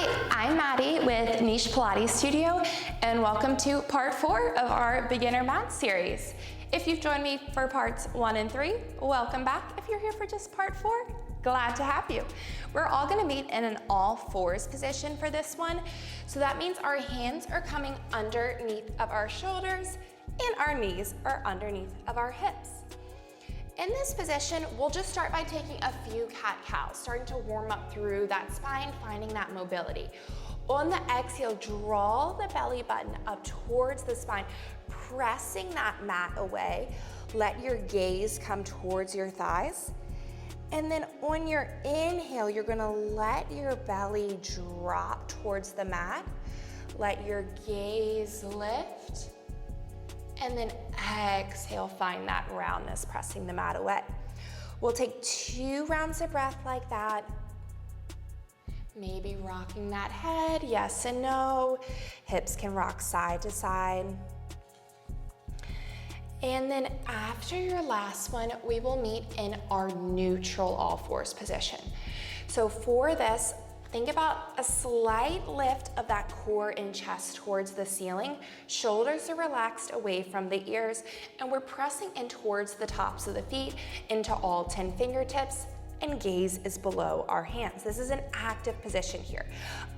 Hi, I'm Maddie with Niche Pilates Studio, and welcome to part 4 of our beginner mat series. If you've joined me for parts 1 and 3, welcome back. If you're here for just part 4, glad to have you. We're all gonna meet in an all fours position for this one. So that means our hands are coming underneath of our shoulders and our knees are underneath of our hips. In this position, we'll just start by taking a few cat-cows, starting to warm up through that spine, finding that mobility. On the exhale, draw the belly button up towards the spine, pressing that mat away. Let your gaze come towards your thighs. And then on your inhale, you're gonna let your belly drop towards the mat. Let your gaze lift. And then exhale, find that roundness, pressing the mat away. We'll take 2 rounds of breath like that. Maybe rocking that head, yes and no. Hips can rock side to side. And then after your last one, we will meet in our neutral all fours position. So for this, think about a slight lift of that core and chest towards the ceiling. Shoulders are relaxed away from the ears, and we're pressing in towards the tops of the feet into all 10 fingertips, and gaze is below our hands. This is an active position here.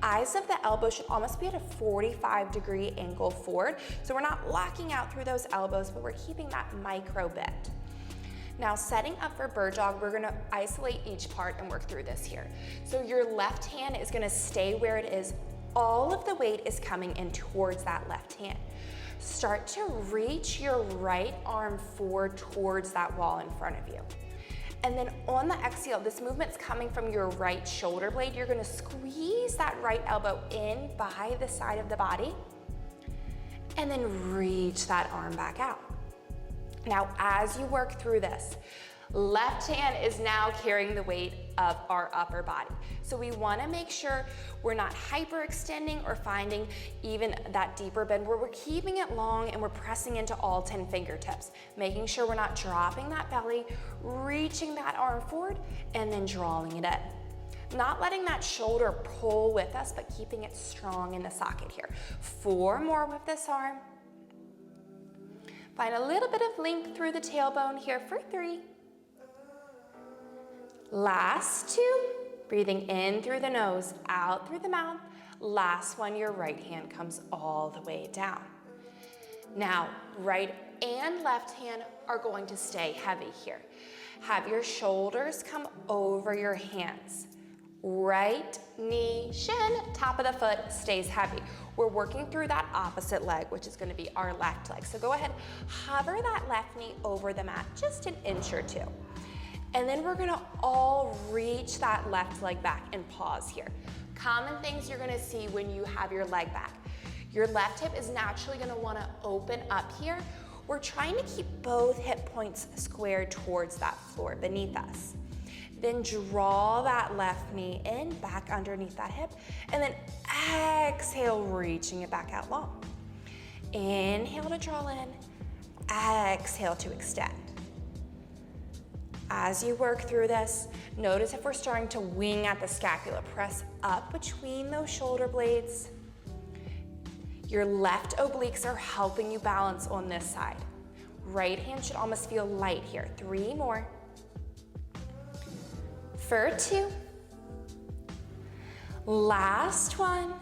Eyes of the elbows should almost be at a 45-degree angle forward, so we're not locking out through those elbows, but we're keeping that micro bend. Now, setting up for bird dog, we're gonna isolate each part and work through this here. So your left hand is gonna stay where it is. All of the weight is coming in towards that left hand. Start to reach your right arm forward towards that wall in front of you. And then on the exhale, this movement's coming from your right shoulder blade. You're gonna squeeze that right elbow in by the side of the body, and then reach that arm back out. Now, as you work through this, left hand is now carrying the weight of our upper body. So we wanna make sure we're not hyperextending or finding even that deeper bend where we're keeping it long and we're pressing into all 10 fingertips, making sure we're not dropping that belly, reaching that arm forward, and then drawing it in. Not letting that shoulder pull with us, but keeping it strong in the socket here. 4 more with this arm. Find a little bit of length through the tailbone here for 3. Last 2, breathing in through the nose, out through the mouth. Last one, your right hand comes all the way down. Now, right and left hand are going to stay heavy here. Have your shoulders come over your hands. Right knee, shin, top of the foot stays heavy. We're working through that opposite leg, which is gonna be our left leg. So go ahead, hover that left knee over the mat, just an inch or 2. And then we're gonna all reach that left leg back and pause here. Common things you're gonna see when you have your leg back. Your left hip is naturally gonna wanna open up here. We're trying to keep both hip points squared towards that floor beneath us. Then draw that left knee in, back underneath that hip, and then exhale, reaching it back out long. Inhale to draw in, exhale to extend. As you work through this, notice if we're starting to wing at the scapula, press up between those shoulder blades. Your left obliques are helping you balance on this side. Right hand should almost feel light here. 3 more. For 2. Last one.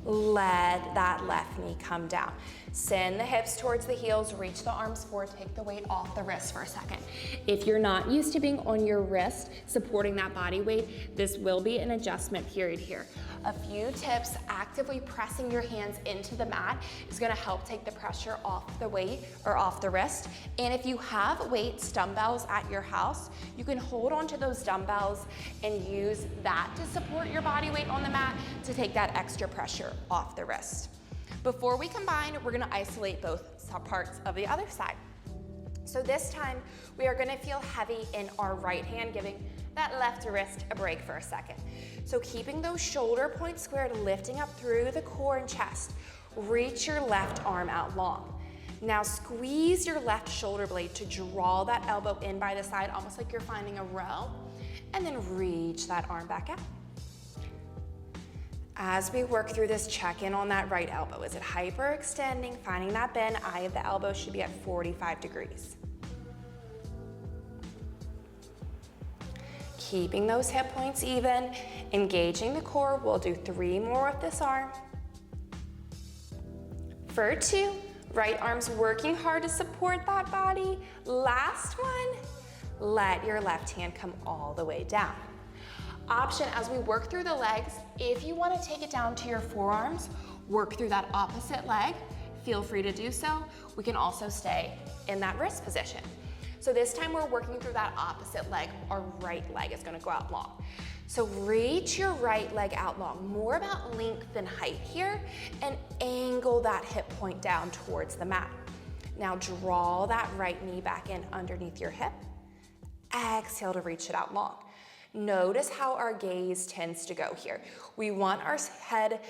Let that left knee come down. Send the hips towards the heels, reach the arms forward, take the weight off the wrist for a second. If you're not used to being on your wrist, supporting that body weight, this will be an adjustment period here. A few tips: actively pressing your hands into the mat is gonna help take the pressure off the weight or off the wrist. And if you have weights, dumbbells at your house, you can hold onto those dumbbells and use that to support your body weight on the mat to take that extra pressure off the wrist. Before we combine, we're gonna isolate both parts of the other side. So this time, we are gonna feel heavy in our right hand, giving that left wrist a break for a second. So keeping those shoulder points squared, lifting up through the core and chest. Reach your left arm out long. Now squeeze your left shoulder blade to draw that elbow in by the side, almost like you're finding a row, and then reach that arm back out. As we work through this, check in on that right elbow. Is it hyperextending? Finding that bend, eye of the elbow should be at 45 degrees. Keeping those hip points even, engaging the core. We'll do 3 more with this arm. For 2, right arm's working hard to support that body. Last one, let your left hand come all the way down. Option as we work through the legs, if you want to take it down to your forearms, work through that opposite leg, feel free to do so. We can also stay in that wrist position. So this time we're working through that opposite leg. Our right leg is going to go out long. So reach your right leg out long, more about length than height here, and angle that hip point down towards the mat. Now draw that right knee back in underneath your hip. Exhale to reach it out long. Notice how our gaze tends to go here. We want our head,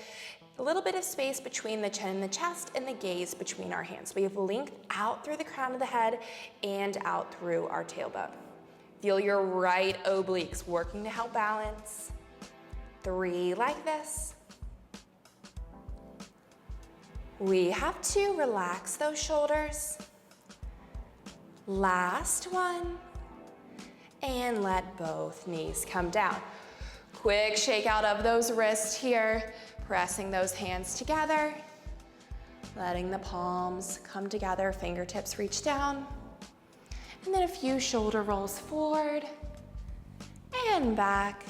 a little bit of space between the chin and the chest, and the gaze between our hands. We have length out through the crown of the head and out through our tailbone. Feel your right obliques working to help balance. 3 like this. We have 2, relax those shoulders. Last one. And let both knees come down. Quick shake out of those wrists here, pressing those hands together, letting the palms come together, fingertips reach down, and then a few shoulder rolls forward and back.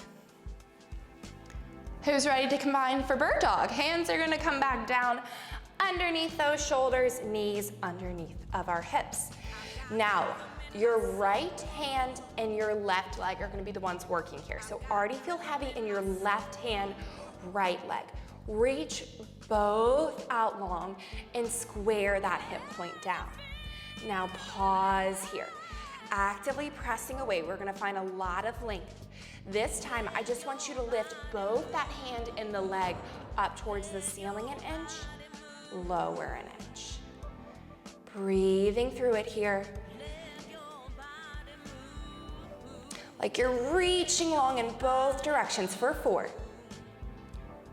Who's ready to combine for bird dog? Hands are gonna come back down underneath those shoulders, knees underneath of our hips. Now, your right hand and your left leg are gonna be the ones working here. So already feel heavy in your left hand, right leg. Reach both out long and square that hip point down. Now pause here. Actively pressing away. We're gonna find a lot of length. This time, I just want you to lift both that hand and the leg up towards the ceiling an inch, lower an inch. Breathing through it here. Like you're reaching long in both directions for 4.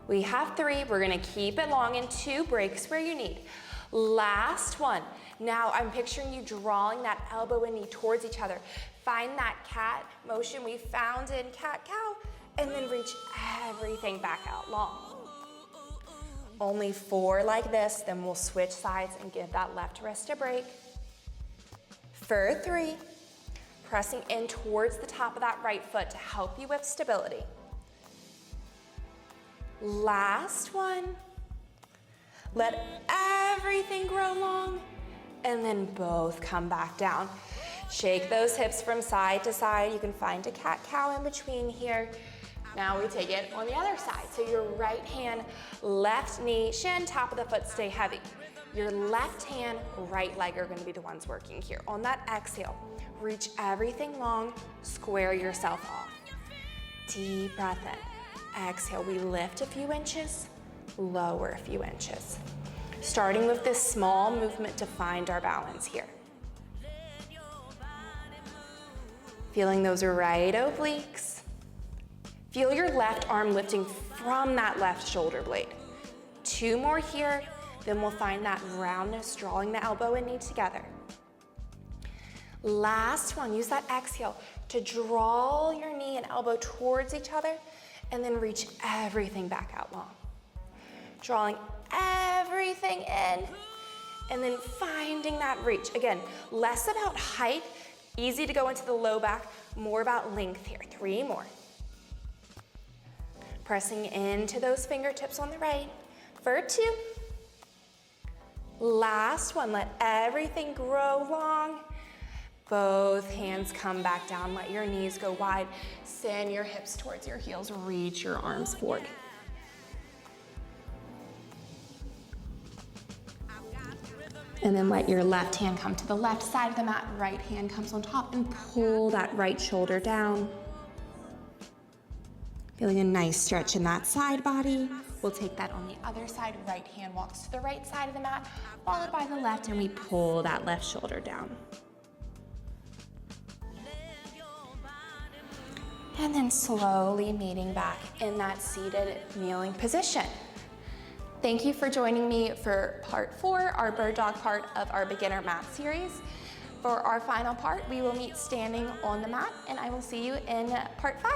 We have 3, we're gonna keep it long in 2 breaks where you need. Last one. Now I'm picturing you drawing that elbow and knee towards each other. Find that cat motion we found in cat-cow, and then reach everything back out long. Only 4 like this, then we'll switch sides and give that left wrist a break. For 3. Pressing in towards the top of that right foot to help you with stability. Last one. Let everything grow long, and then both come back down. Shake those hips from side to side. You can find a cat-cow in between here. Now we take it on the other side. So your right hand, left knee, shin, top of the foot, stay heavy. Your left hand, right leg are gonna be the ones working here. On that exhale, reach everything long, square yourself off. Deep breath in. Exhale, we lift a few inches, lower a few inches. Starting with this small movement to find our balance here. Feeling those right obliques. Feel your left arm lifting from that left shoulder blade. 2 more here, then we'll find that roundness, drawing the elbow and knee together. Last one, use that exhale to draw your knee and elbow towards each other, and then reach everything back out long. Drawing everything in, and then finding that reach. Again, less about height, easy to go into the low back, more about length here. 3 more. Pressing into those fingertips on the right. For 2. Last one, let everything grow long. Both hands come back down, let your knees go wide. Send your hips towards your heels, reach your arms forward. And then let your left hand come to the left side of the mat, right hand comes on top, and pull that right shoulder down. Feeling a nice stretch in that side body. We'll take that on the other side. Right hand walks to the right side of the mat, followed by the left, and we pull that left shoulder down. And then slowly meeting back in that seated kneeling position. Thank you for joining me for part 4, our bird dog part of our beginner mat series. For our final part, we will meet standing on the mat, and I will see you in part 5.